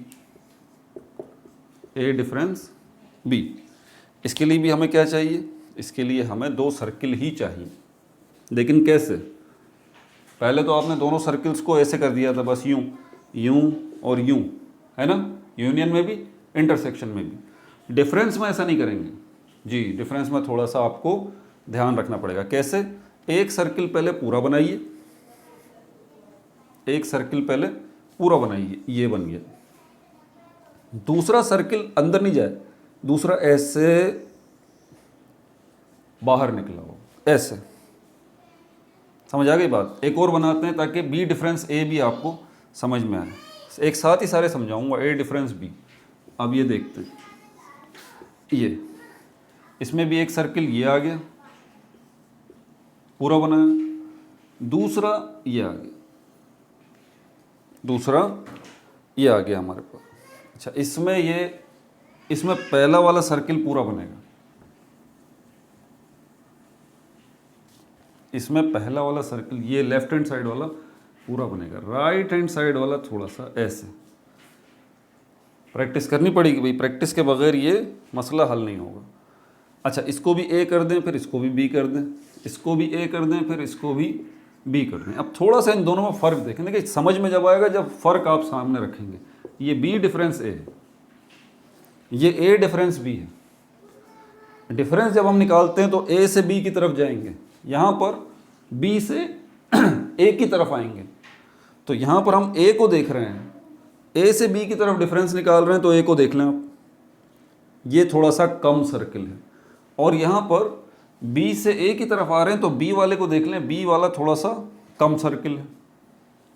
ए डिफरेंस बी। इसके लिए भी हमें क्या चाहिए, इसके लिए हमें दो सर्किल ही चाहिए, लेकिन कैसे? पहले तो आपने दोनों सर्किल्स को ऐसे कर दिया था, बस यूं यूं और यूं, है ना, यूनियन में भी इंटरसेक्शन में भी। डिफरेंस में ऐसा नहीं करेंगे जी, डिफरेंस में थोड़ा सा आपको ध्यान रखना पड़ेगा। कैसे? एक सर्किल पहले पूरा बनाइए, एक सर्किल पहले पूरा बनाइए, ये बन गया। दूसरा सर्किल अंदर नहीं जाए, दूसरा ऐसे बाहर निकला हो, ऐसे, समझ आ गई बात? एक और बनाते हैं ताकि बी डिफरेंस ए भी आपको समझ में आए, एक साथ ही सारे समझाऊंगा, ए डिफरेंस बी। अब ये देखते हैं, ये इसमें भी एक सर्किल ये आ गया, पूरा बनाया, दूसरा ये आ गया, दूसरा ये आ गया हमारे पास। अच्छा, इसमें पहला वाला सर्किल पूरा बनेगा, इसमें पहला वाला सर्किल ये लेफ्ट हैंड साइड वाला पूरा बनेगा, राइट हैंड साइड वाला थोड़ा सा ऐसे। प्रैक्टिस करनी पड़ेगी भाई, प्रैक्टिस के बगैर ये मसला हल नहीं होगा। अच्छा, इसको भी ए कर दें, फिर इसको भी बी कर दें, इसको भी ए कर दें, फिर इसको भी बी कर दें। अब थोड़ा सा इन दोनों में फ़र्क देखें, देखिए समझ में जब आएगा जब फ़र्क आप सामने रखेंगे। ये बी डिफरेंस ए है, ये ए डिफरेंस बी है। डिफरेंस जब हम निकालते हैं तो ए से बी की तरफ जाएंगे, यहाँ पर बी से ए की तरफ आएंगे। तो यहाँ पर हम ए को देख रहे हैं, ए से बी की तरफ डिफरेंस निकाल रहे हैं, तो ए को देख लें आप, ये थोड़ा सा कम सर्किल है। और यहाँ पर बी से ए की तरफ आ रहे हैं तो बी वाले को देख लें, बी वाला थोड़ा सा कम सर्किल है।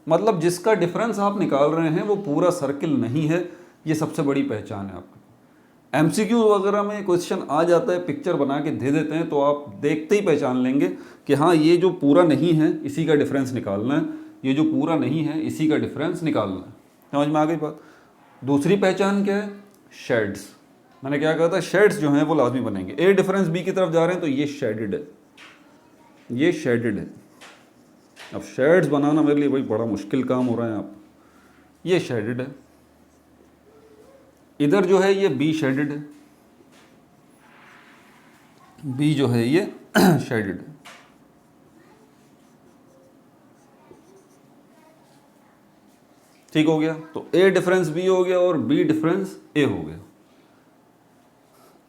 मतलब जिसका डिफरेंस आप निकाल रहे हैं वो पूरा सर्किल नहीं है, ये सबसे बड़ी पहचान है आपकी। एमसीक्यू वगैरह में क्वेश्चन आ जाता है, पिक्चर बना के दे देते हैं, तो आप देखते ही पहचान लेंगे कि हाँ ये जो पूरा नहीं है इसी का डिफरेंस निकालना है, ये जो पूरा नहीं है इसी का डिफरेंस निकालना है। समझ में आ गई बात? दूसरी पहचान क्या है? शेड्स। मैंने क्या कहा था, शेड्स जो हैं वो लाजमी बनेंगे। ए डिफरेंस बी की तरफ जा रहे हैं तो ये शेडेड है, ये शेडेड है। अब शेड्स बनाना मेरे लिए भाई बड़ा मुश्किल काम हो रहा है। आप ये शेडेड है, इधर जो है ये बी शेडेड है, बी जो है ये शेडेड है। ठीक हो गया? तो ए डिफरेंस बी हो गया और बी डिफरेंस ए हो गया।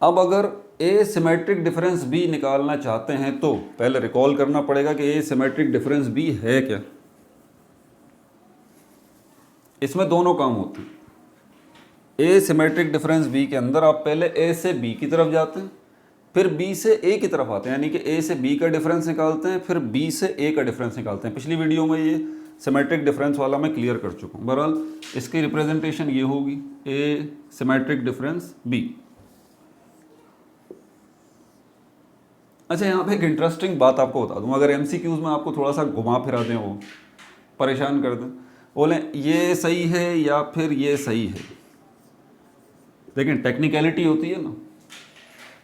अब अगर ए सिमेट्रिक डिफरेंस बी निकालना चाहते हैं तो पहले रिकॉल करना पड़ेगा कि ए सिमेट्रिक डिफरेंस बी है क्या। इसमें दोनों काम होते हैं। ए सिमेट्रिक डिफरेंस बी के अंदर आप पहले ए से बी की तरफ जाते हैं, फिर बी से ए की तरफ आते हैं, यानी कि ए से बी का डिफरेंस निकालते हैं, फिर बी से ए का डिफरेंस निकालते हैं। पिछली वीडियो में ये सिमेट्रिक डिफरेंस वाला मैं क्लियर कर चुका हूँ। बहरहाल इसकी रिप्रेजेंटेशन ये होगी, ए सिमेट्रिक डिफरेंस बी। अच्छा, यहाँ पे एक इंटरेस्टिंग बात आपको बता दूँ, अगर एमसीक्यूज में आपको थोड़ा सा घुमा फिरा दें, वो परेशान कर दें, बोलें ये सही है या फिर ये सही है, लेकिन टेक्निकलिटी होती है ना।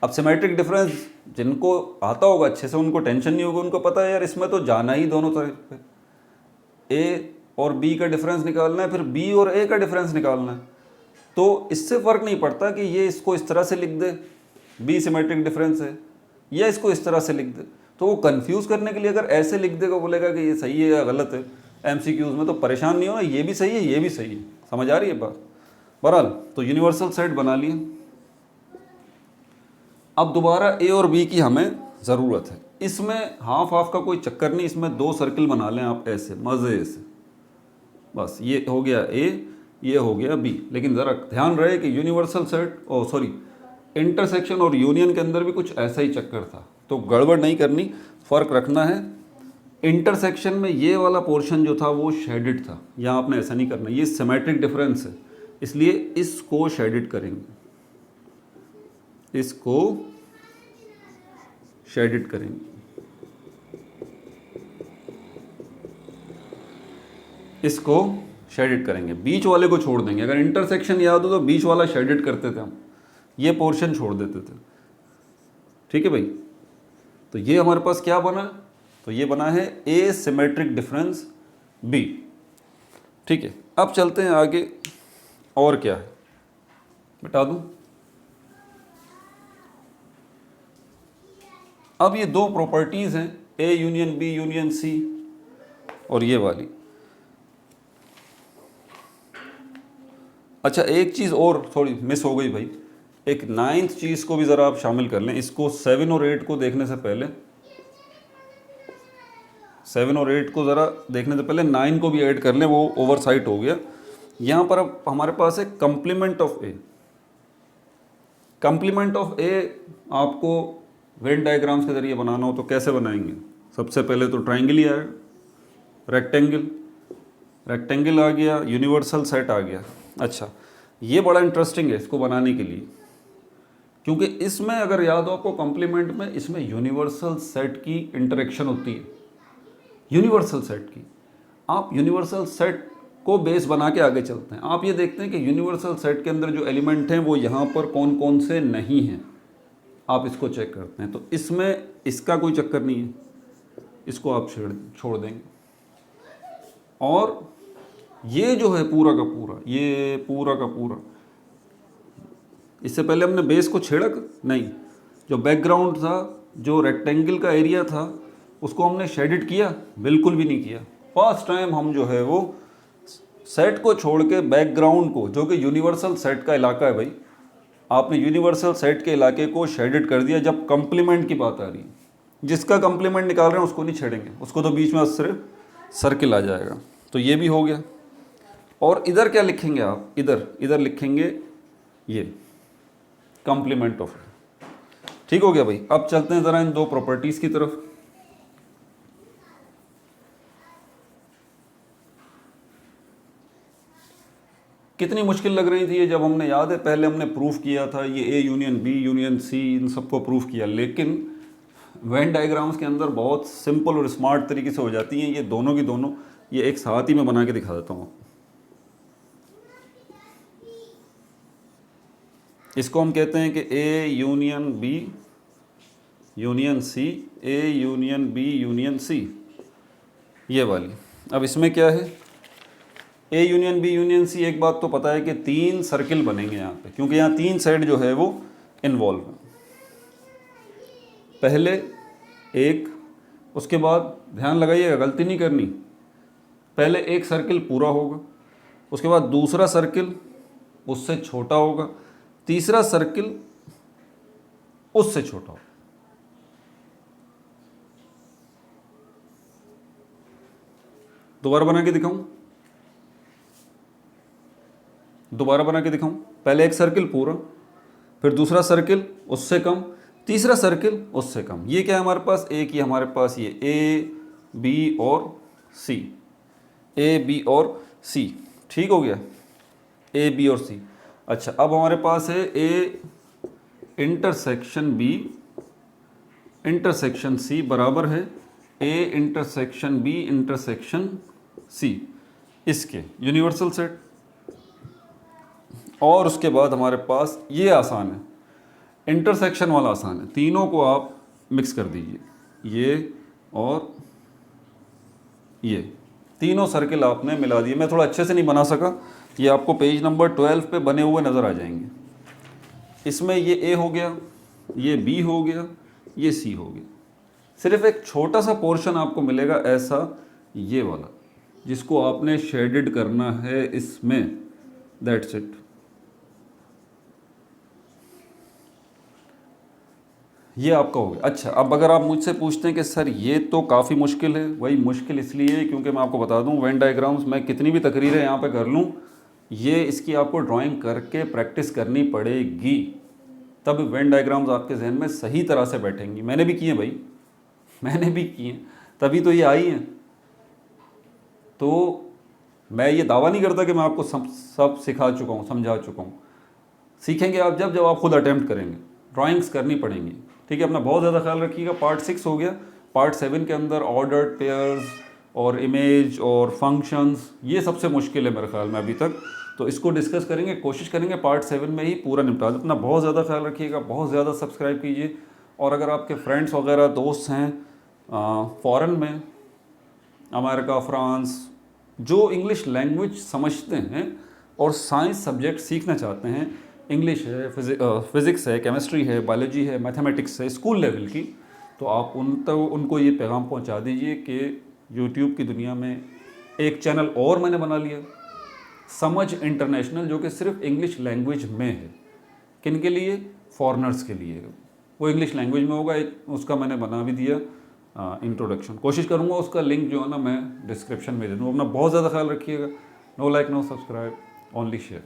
अब सिमेट्रिक डिफरेंस जिनको आता होगा अच्छे से उनको टेंशन नहीं होगा, उनको पता है यार इसमें तो जाना ही दोनों तरफ पे, ए और बी का डिफरेंस निकालना है, फिर बी और ए का डिफरेंस निकालना है। तो इससे फ़र्क नहीं पड़ता कि ये इसको इस तरह से लिख दे बी सिमेट्रिक डिफरेंस है, या इसको इस तरह से लिख दे। तो वो कंफ्यूज करने के लिए अगर ऐसे लिख देगा, बोलेगा कि ये सही है या गलत है एमसीक्यूज में, तो परेशान नहीं होना, ये भी सही है ये भी सही है। समझ आ रही है बात? बहरहाल तो यूनिवर्सल सेट बना लिए। अब दोबारा ए और बी की हमें ज़रूरत है। इसमें हाफ हाफ का कोई चक्कर नहीं, इसमें दो सर्किल बना लें आप ऐसे मज़े से, बस ये हो गया ए, ये हो गया बी। लेकिन ज़रा ध्यान रहे कि यूनिवर्सल सेट इंटरसेक्शन और यूनियन के अंदर भी कुछ ऐसा ही चक्कर था, तो गड़बड़ नहीं करनी, फ़र्क रखना है। इंटरसेक्शन में ये वाला पोर्शन जो था वो शेडेड था, यहाँ आपने ऐसा नहीं करना, ये सिमेट्रिक डिफरेंस है, इसलिए इसको शेडेड करेंगे, इसको शेडेड करेंगे, इसको शेडेड करेंगे, बीच वाले को छोड़ देंगे। अगर इंटरसेक्शन याद हो तो बीच वाला शेडेड करते थे हम, ये पोर्शन छोड़ देते थे। ठीक है भाई, तो ये हमारे पास क्या बना, तो ये बना है ए सिमेट्रिक डिफरेंस बी। ठीक है, अब चलते हैं आगे, और क्या है बता दूं। अब ये दो प्रॉपर्टीज हैं, A union B union C, और ये वाली। अच्छा, एक चीज़ और थोड़ी मिस हो गई भाई, एक 9th चीज़ को भी ज़रा आप शामिल कर लें। इसको 7 और 8 को देखने से पहले, 7 और 8 को ज़रा देखने से पहले 9 को भी ऐड कर लें, वो ओवरसाइट हो गया। यहाँ पर अब हमारे पास है complement of A. Complement of A आपको वेन डायग्राम्स के ज़रिए बनाना हो तो कैसे बनाएंगे? सबसे पहले तो ट्राइंगल ही आया, रेक्टेंगल, रेक्टेंगल आ गया, यूनिवर्सल सेट आ गया। अच्छा, ये बड़ा इंटरेस्टिंग है इसको बनाने के लिए, क्योंकि इसमें अगर याद हो आपको कॉम्प्लीमेंट में, इसमें यूनिवर्सल सेट की इंटरेक्शन होती है, यूनिवर्सल सेट की। आप यूनिवर्सल सेट को बेस बना के आगे चलते हैं। आप ये देखते हैं कि यूनिवर्सल सेट के अंदर जो एलिमेंट हैं वो यहाँ पर कौन कौन से नहीं हैं, आप इसको चेक करते हैं। तो इसमें इसका कोई चक्कर नहीं है, इसको आप छोड़ देंगे। और ये जो है पूरा का पूरा, ये पूरा का पूरा, इससे पहले हमने बेस को छेड़ा नहीं, जो बैकग्राउंड था, जो रेक्टेंगल का एरिया था, उसको हमने शेडेड किया? बिल्कुल भी नहीं किया। फर्स्ट टाइम हम जो है वो सेट को छोड़ के बैकग्राउंड को, जो कि यूनिवर्सल सेट का इलाका है भाई, आपने यूनिवर्सल सेट के इलाके को शेडेड कर दिया। जब कंप्लीमेंट की बात आ रही है, जिसका कंप्लीमेंट निकाल रहे हैं उसको नहीं छेड़ेंगे, उसको तो बीच में सिर्फ सर्किल आ जाएगा। तो ये भी हो गया। और इधर क्या लिखेंगे आप? इधर लिखेंगे ये कॉम्प्लीमेंट ऑफ। ठीक हो गया भाई। अब चलते हैं ज़रा इन दो प्रॉपर्टीज़ की तरफ। कितनी मुश्किल लग रही थी ये, जब हमने, याद है पहले हमने प्रूफ किया था ये A union B union C, इन सबको प्रूफ किया, लेकिन वेन डायग्राम्स के अंदर बहुत सिंपल और स्मार्ट तरीके से हो जाती हैं ये दोनों की दोनों। ये एक साथ ही मैं बना के दिखा देता हूँ। इसको हम कहते हैं कि A union B union C, A union B union C, ये वाली। अब इसमें क्या है, A union B union C, एक बात तो पता है कि 3 सर्किल बनेंगे यहाँ पे, क्योंकि यहाँ 3 साइड जो है वो इन्वॉल्व है। पहले एक, उसके बाद ध्यान लगाइएगा, गलती नहीं करनी, पहले एक सर्किल पूरा होगा, उसके बाद दूसरा सर्किल उससे छोटा होगा, तीसरा सर्किल उससे छोटा होगा। दोबारा बना के दिखाऊं? दोबारा बना के दिखाऊं? पहले एक सर्किल पूरा, फिर दूसरा सर्किल उससे कम, तीसरा सर्किल उससे कम। ये क्या है हमारे पास? एक ही हमारे पास ये ए बी और सी, ए बी और सी। ठीक हो गया, ए बी और सी। अच्छा, अब हमारे पास है A intersection B intersection C बराबर है A intersection B intersection C, इसके यूनिवर्सल सेट। और उसके बाद हमारे पास ये आसान है, इंटरसेक्शन वाला आसान है, तीनों को आप मिक्स कर दीजिए, ये और ये तीनों सर्किल आपने मिला दिए। मैं थोड़ा अच्छे से नहीं बना सका, ये आपको पेज नंबर 12 पे बने हुए नज़र आ जाएंगे। इसमें ये ए हो गया, ये बी हो गया, ये सी हो गया। सिर्फ एक छोटा सा पोर्शन आपको मिलेगा ऐसा, ये वाला, जिसको आपने शेडेड करना है इसमें, दैट्स इट। ये आपका हो गया। अच्छा, अब अगर आप मुझसे पूछते हैं कि सर ये तो काफ़ी मुश्किल है, वही मुश्किल इसलिए क्योंकि मैं आपको बता दूं, वेन डायग्राम्स मैं कितनी भी तकरीरें यहाँ पे कर लूँ, ये इसकी आपको ड्राइंग करके प्रैक्टिस करनी पड़ेगी, तब वेन डायग्राम्स आपके जहन में सही तरह से बैठेंगी। मैंने भी किए भाई, मैंने भी किए, तभी तो ये आई हैं। तो मैं ये दावा नहीं करता कि मैं आपको सब सिखा चुका हूँ, समझा चुका हूँ। सीखेंगे आप जब आप खुद अटेम्प्ट करेंगे। ड्राइंग्स करनी पड़ेंगी, ठीक है। अपना बहुत ज़्यादा ख्याल रखिएगा। पार्ट 6 हो गया। पार्ट 7 के अंदर ऑर्डर्ड पेयर्स और इमेज और फंक्शंस, ये सबसे मुश्किल है मेरे ख्याल में अभी तक। तो इसको डिस्कस करेंगे, कोशिश करेंगे पार्ट 7 में ही पूरा निपटा दें। अपना बहुत ज़्यादा ख्याल रखिएगा, बहुत ज़्यादा सब्सक्राइब कीजिए। और अगर आपके फ्रेंड्स वगैरह दोस्त हैं फ़ॉरेन में, अमेरिका, फ्रांस, जो इंग्लिश लैंग्वेज समझते हैं और साइंस सब्जेक्ट सीखना चाहते हैं, इंग्लिश है, फिज़िक्स है, केमिस्ट्री है, बायोलॉजी है, मैथमेटिक्स है, स्कूल लेवल की, तो आप उनको ये पैगाम पहुंचा दीजिए कि यूट्यूब की दुनिया में एक चैनल और मैंने बना लिया, समझ इंटरनेशनल, जो कि सिर्फ इंग्लिश लैंग्वेज में है। किन के लिए? फॉरेनर्स के लिए। वो इंग्लिश लैंग्वेज में होगा, उसका मैंने बना भी दिया इंट्रोडक्शन। कोशिश करूँगा उसका लिंक जो है ना मैं डिस्क्रिप्शन में दे दूँ। अपना बहुत ज़्यादा ख्याल रखिएगा। No like, no subscribe, only share.